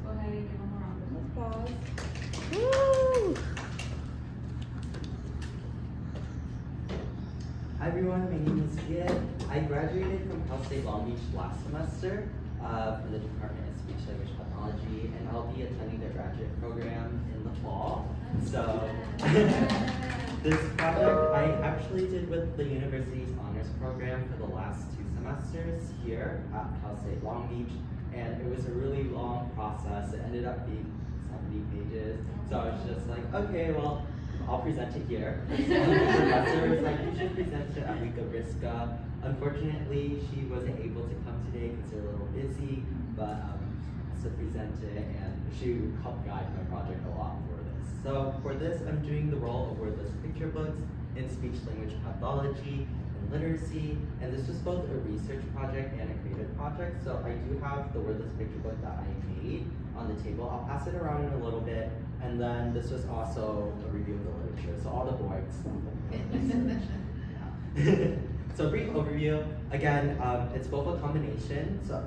go ahead and give them a round of applause. Woo! Hi everyone, my name is Ian. I graduated from Cal State Long Beach last semester from the Department of Speech Language Pathology, and I'll be attending the graduate program in the fall. So this project I actually did with the university's honors program for the last 2 semesters here at Cal State Long Beach, and it was a really long process. It ended up being 70 pages, so I was just like, okay, well, I'll present it here. The professor was like, you should present it at RSCA. Unfortunately, she wasn't able to come today because they're a little busy, but to present it, and she helped guide my project a lot for this. So for this, I'm doing the role of wordless picture books in speech language pathology and literacy, and this was both a research project and a creative project. So I do have the wordless picture book that I made on the table. I'll pass it around in a little bit, and then this was also a review of the literature, so all the boring stuff. So brief overview. Again, it's both a combination. So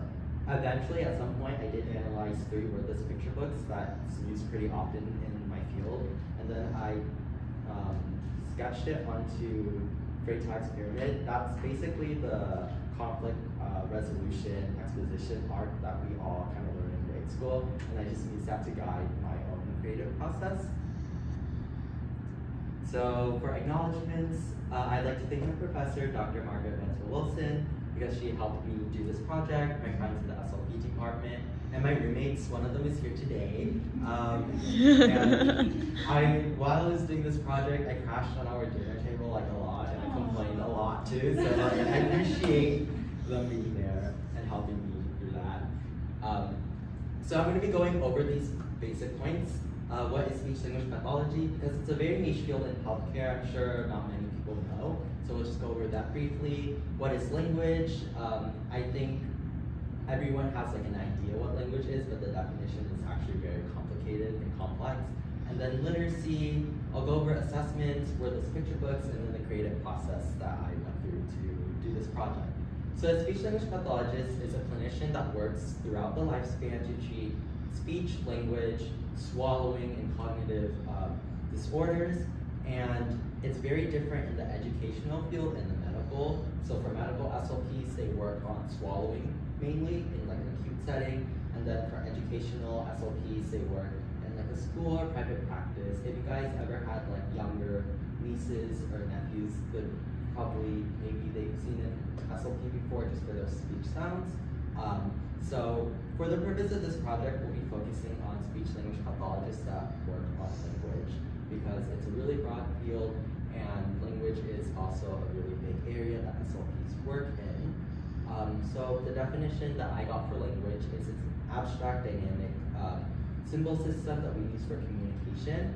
eventually, at some point, I did analyze 3 wordless picture books that's used pretty often in my field, and then I sketched it onto Freytag's pyramid. That's basically the conflict resolution exposition arc that we all kind of learn in grade school, and I just used that to guide my own creative process. So for acknowledgements, I'd like to thank my professor, Dr. Margaret Venter-Wilson, because she helped me do this project, my friends in the SLP department, and my roommates. One of them is here today. And while I was doing this project, I crashed on our dinner table like a lot, and I complained a lot too, so I appreciate them being there and helping me through that. So I'm going to be going over these basic points. What is speech language pathology? Because it's a very niche field in healthcare, I'm sure not many people know. So we'll just go over that briefly. What is language? I think everyone has like an idea what language is, but the definition is actually very complicated and complex. And then literacy, I'll go over assessments, wordless picture books, and then the creative process that I went through to do this project. So a speech language pathologist is a clinician that works throughout the lifespan to treat speech, language, swallowing, and cognitive disorders. And it's very different in the educational field and the medical. So for medical SLPs, they work on swallowing mainly in like an acute setting. And then for educational SLPs, they work in like a school or private practice. If you guys ever had like younger nieces or nephews, probably maybe they've seen an SLP before just for their speech sounds. So for the purpose of this project, we'll be focusing on speech language pathologists that work on language, because it's a really broad field, and language is also a really big area that SLPs work in. So the definition that I got for language is it's an abstract dynamic symbol system that we use for communication.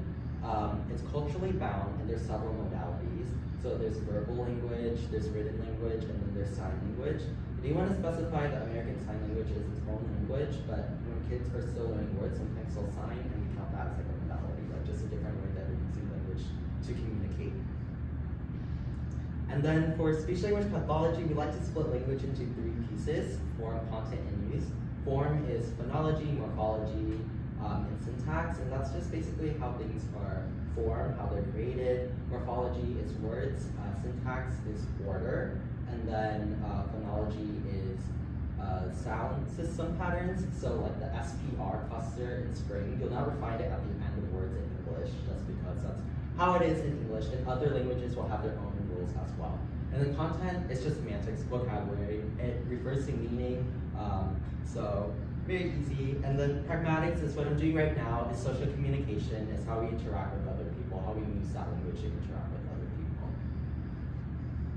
It's culturally bound, and there's several modalities. So there's verbal language, there's written language, and then there's sign language. I do want to specify that American Sign Language is its own language, but when kids are still learning words, sometimes they'll sign, and we count that as like a modality, like just a different way that we're using language to communicate. And then for speech language pathology, we like to split language into 3 pieces: form, content, and use. Form is phonology, morphology, and syntax, and that's just basically how things are formed, how they're created. Morphology is words, syntax is order, and then phonology is sound system patterns. So like the SPR cluster in spring, you'll never find it at the end of words in English, just because that's how it is in English, and other languages will have their own rules as well. And then content is just semantics, vocabulary. It refers to meaning, so very easy. And then pragmatics is what I'm doing right now, is social communication, is how we interact with other people, how we use that language to interact with other people.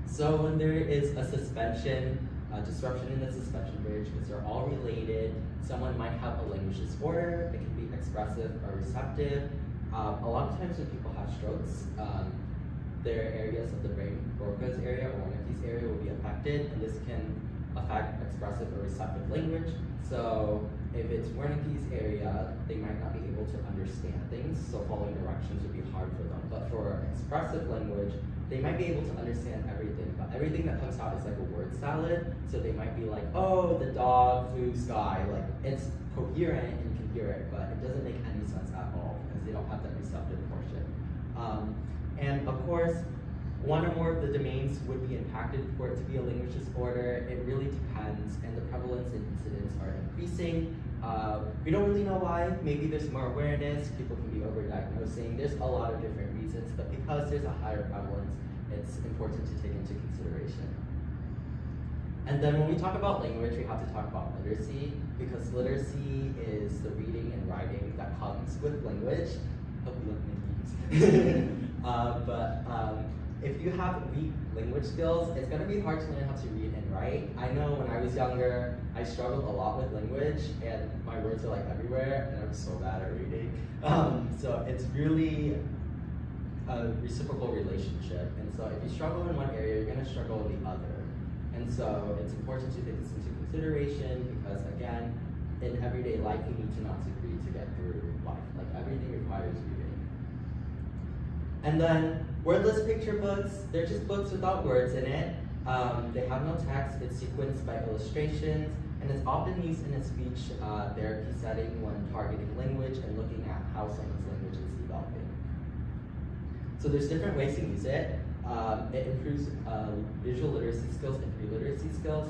So when there is a suspension, disruption in the suspension bridge, because they're all related, someone might have a language disorder. It can be expressive or receptive. A lot of times when people have strokes, their areas of the brain, Broca's area or Wernicke's area, will be affected, and this can affect expressive or receptive language. So if it's Wernicke's area, they might not be able to understand things, so following directions would be hard for them. But for expressive language, they might be able to understand everything, but everything that comes out is like a word salad. So they might be like, oh, the dog flew sky. Like, it's coherent and you can hear it, but it doesn't make any sense at all because they don't have that receptive portion. And of course, one or more of the domains would be impacted for it to be a language disorder. It really depends, and the prevalence and incidence are increasing. We don't really know why. Maybe there's more awareness, people can be overdiagnosing. There's a lot of different reasons, but because there's a higher prevalence, it's important to take into consideration. And then when we talk about language, we have to talk about literacy, because literacy is the reading and writing that comes with language. Hope you don't make use. If you have weak language skills, it's gonna be hard to learn how to read and write. I know when I was younger, I struggled a lot with language, and my words are like everywhere, and I'm so bad at reading. So it's really a reciprocal relationship, and so if you struggle in one area, you're gonna struggle in the other. And so it's important to take this into consideration because, again, in everyday life, you need to not read to get through life. Like, everything requires reading. And then wordless picture books, they're just books without words in it. They have no text, it's sequenced by illustrations, and it's often used in a speech therapy setting when targeting language and looking at how someone's language is developing. So there's different ways to use it. It improves visual literacy skills and pre-literacy skills.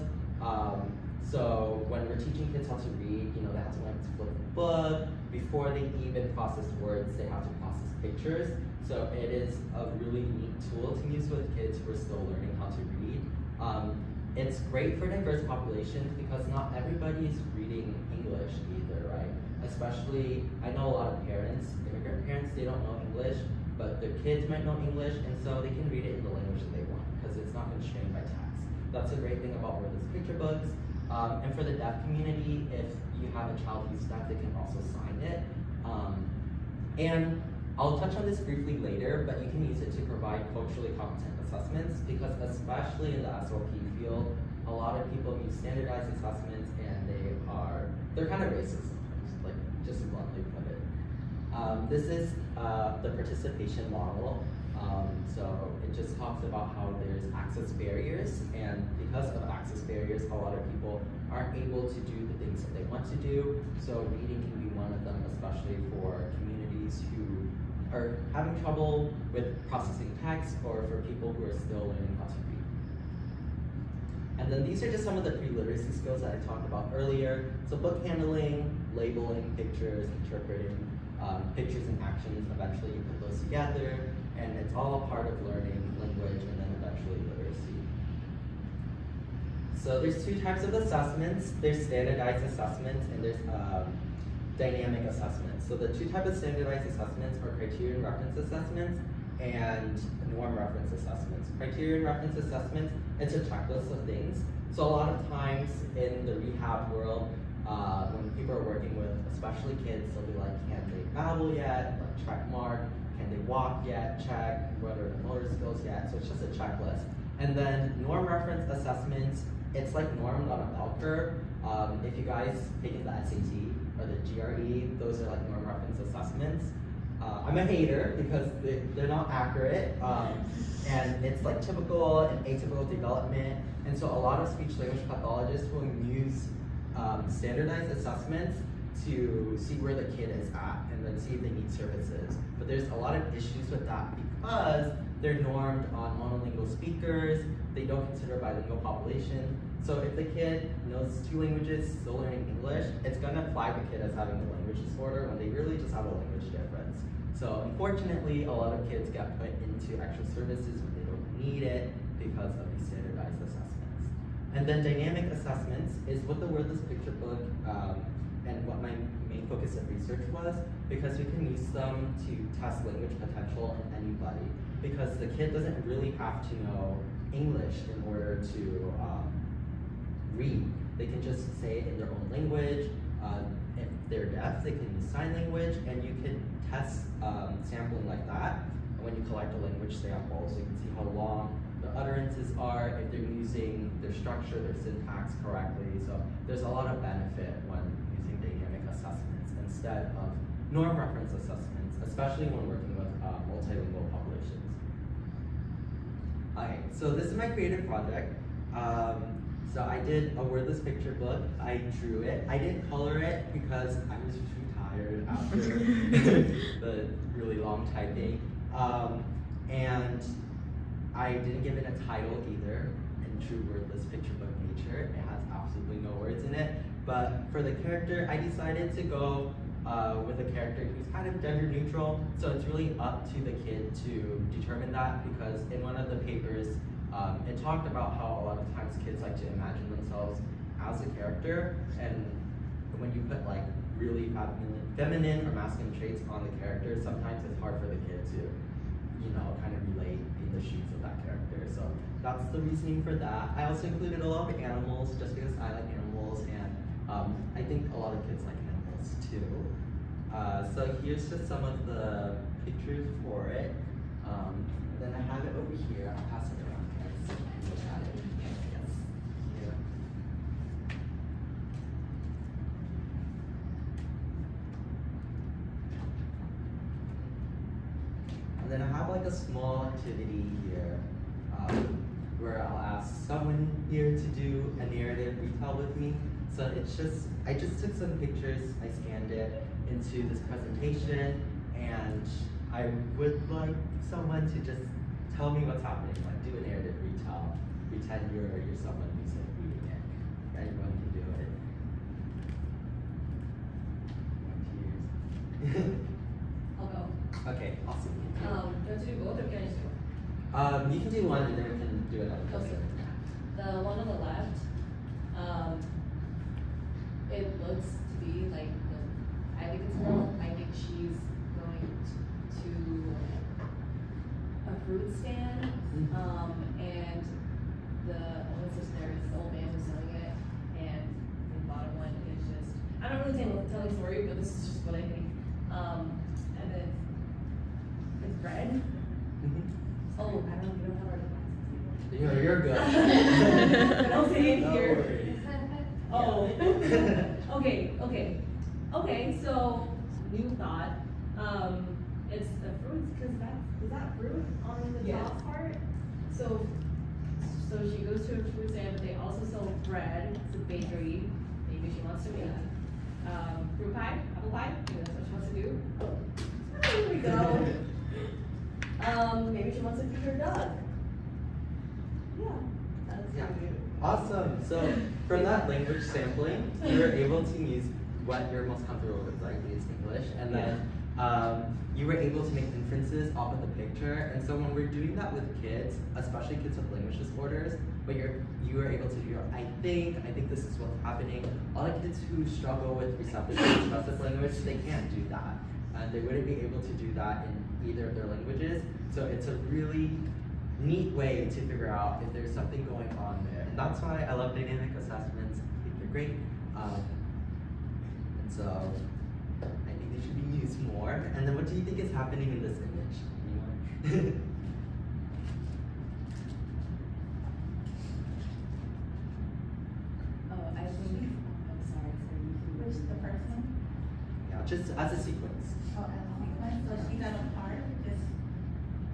So when we're teaching kids how to read, they have to learn to flip the book. Before they even process words, they have to process pictures. So it is a really neat tool to use with kids who are still learning how to read. It's great for diverse populations because not everybody is reading English either, right? Especially, I know a lot of parents, immigrant parents, they don't know English, but their kids might know English, and so they can read it in the language that they want because it's not constrained by text. That's a great thing about wordless picture books. And for the deaf community, if you have a child who's deaf, they can also sign it. And I'll touch on this briefly later, but you can use it to provide culturally competent assessments because especially in the SLP field, a lot of people use standardized assessments and they're kind of racist sometimes, like just bluntly put it. This is the participation model. So it just talks about how there's access barriers, and because of access barriers, a lot of people aren't able to do the things that they want to do. So reading can be one of them, especially for communities who are having trouble with processing text or for people who are still learning how to read. And then these are just some of the pre-literacy skills that I talked about earlier. So book handling, labeling pictures, interpreting pictures and actions. Eventually you put those together, and it's all a part of learning language and then eventually literacy. So there's two types of assessments. There's standardized assessments and there's dynamic assessments. So the two types of standardized assessments are criterion reference assessments and norm reference assessments. Criterion reference assessments, it's a checklist of things. So a lot of times in the rehab world, when people are working with, especially kids, they'll be like, can they babble yet? Like, check mark. Can they walk yet? Check. What are the motor skills yet? So it's just a checklist. And then norm reference assessments, it's like normed on a bell curve. If you guys taken the SAT or the GRE, those are like norm reference assessments. I'm a hater because they're not accurate, and it's like typical and atypical development. And so a lot of speech language pathologists will use standardized assessments to see where the kid is at and then see if they need services. But there's a lot of issues with that because they're normed on monolingual speakers, they don't consider bilingual population. So if the kid knows 2 languages, still learning English, it's gonna flag the kid as having a language disorder when they really just have a language difference. So unfortunately, a lot of kids get put into extra services when they don't need it because of these standardized assessments. And then dynamic assessments is what the wordless picture book and what my main focus of research was, because we can use them to test language potential in anybody, because the kid doesn't really have to know English in order to read. They can just say it in their own language. If they're deaf, they can use sign language, and you can test sampling like that. And when you collect the language sample, so you can see how long the utterances are, if they're using their structure, their syntax correctly. So there's a lot of benefit when using dynamic assessments instead of norm reference assessments, especially when working with multilingual populations. Okay, so this is my creative project. So I did a wordless picture book. I drew it. I didn't color it because I was too tired after the really long typing. And I didn't give it a title either. In true wordless picture book nature, it has absolutely no words in it. But for the character, I decided to go with a character who's kind of gender neutral. So it's really up to the kid to determine that, because in one of the papers, it talked about how a lot of times kids like to imagine themselves as a character, and when you put like really feminine or masculine traits on the character, sometimes it's hard for the kid to, you know, kind of relate in the shoes of that character. So that's the reasoning for that. I also included a lot of animals just because I like animals, and I think a lot of kids like animals too. So here's just some of the pictures for it. And then I have it over here. I'll pass it around, guys. Look at it. Yes. Here. And then I have like a small activity here where I'll ask someone here to do a narrative retell with me. So it's just, I just took some pictures, I scanned it into this presentation, and I would like someone to just tell me what's happening, like do a narrative retell, pretend you're someone who's like reading it. Anyone can do it. Cheers. I'll go. Okay, awesome. Do you want to do both or can I just do one? You can do one and then we can do another Okay. person. The one on the left, it looks to be like I think it's a girl. I think she's going to a fruit stand. And the what's this there is the old man who's selling it, and the bottom one is just I'm not really telling a story, but this is just what I think. And then it's red. Oh, I don't have our devices. You're good. But I'll say it No here. worries. Oh. Okay, so new thought. It's the fruits, because is that fruit on the top part? So she goes to a fruit stand, but they also sell bread. It's a bakery. Maybe she wants to make fruit pie, apple pie. Maybe that's what she wants to do. Oh, here we go. Maybe she wants to feed her dog. Yeah, that's Yeah. good. Awesome. So from that language sampling, you were able to use what you're most comfortable with, like it's English, and then you were able to make inferences off of the picture. And so when we're doing that with kids, especially kids with language disorders, but you were able to do, I think this is what's happening. A lot of kids who struggle with receptive and expressive language, they can't do that. And they wouldn't be able to do that in either of their languages. So it's a really neat way to figure out if there's something going on there. And that's why I love dynamic assessments. I think they're great. And so I think they should be used more. And then what do you think is happening in this image? Anyone? Oh, I think, I'm sorry, Which the first one? Yeah, just as a sequence. Oh, as a sequence. So she's at a park, just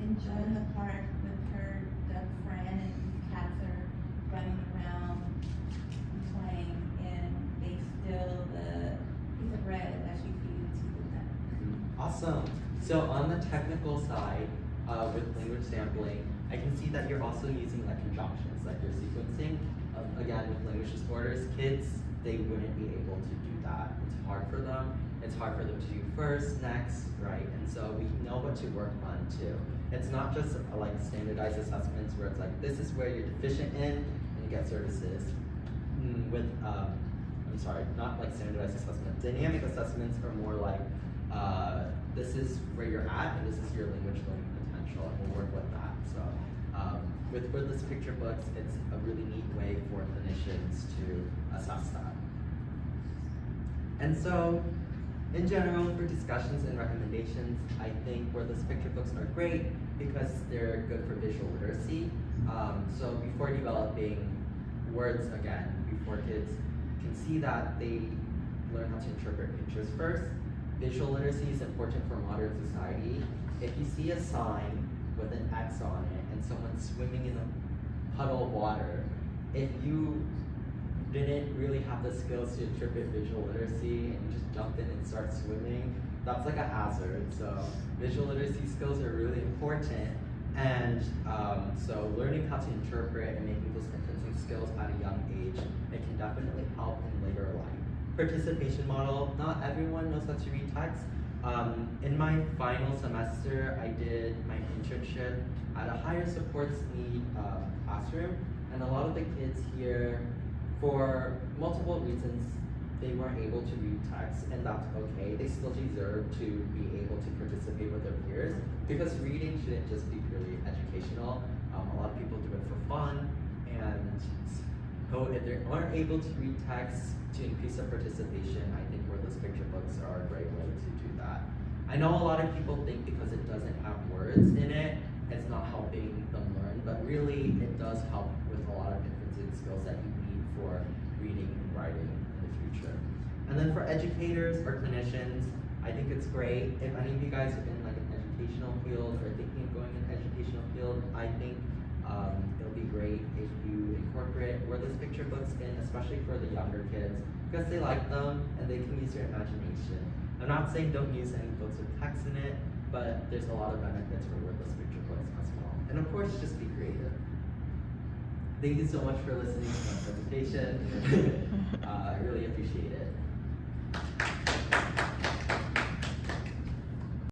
enjoying the park with her duck friend, and these cats are running around and playing, and they steal the piece of bread that she's feeding to them. Awesome. So on the technical side, with language sampling, I can see that you're also using like conjunctions, like you're sequencing. Again, with language disorders, kids, they wouldn't be able to do that. It's hard for them. It's hard for them to do first, next, right? And so we know what to work on too. It's not just like standardized assessments where it's like, this is where you're deficient in and you get services. With, I'm sorry, not like standardized assessments. Dynamic assessments are more like, this is where you're at and this is your language learning potential, and we'll work with that. So with wordless picture books, it's a really neat way for clinicians to assess that. And so, in general, for discussions and recommendations, I think wordless picture books are great because they're good for visual literacy. So before developing words again, before kids can see that, they learn how to interpret pictures first. Visual literacy is important for modern society. If you see a sign with an X on it and someone's swimming in a puddle of water, if you didn't really have the skills to interpret visual literacy and just jumped in and start swimming, that's like a hazard. So visual literacy skills are really important. And so learning how to interpret and making those inferencing skills at a young age, it can definitely help in later life. Participation model, not everyone knows how to read text. In my final semester, I did my internship at a higher supports need classroom, and a lot of the kids here, for multiple reasons, they weren't able to read text, and that's okay. They still deserve to be able to participate with their peers, because reading shouldn't just be purely educational. A lot of people do it for fun, and so if they aren't able to read text to increase their participation, I think wordless picture books are a great way to do that. I know a lot of people think because it doesn't have words in it, it's not helping them learn, but really it does help with a lot of inferencing skills that you need for reading and writing in the future. And then for educators or clinicians, I think it's great. If any of you guys are in like an educational field or thinking of going in an educational field, I think it'll be great if you incorporate wordless picture books in, especially for the younger kids, because they like them and they can use their imagination. I'm not saying don't use any books with text in it, but there's a lot of benefits for wordless picture books as well. And of course, just be creative. Thank you so much for listening to my presentation. I really appreciate it.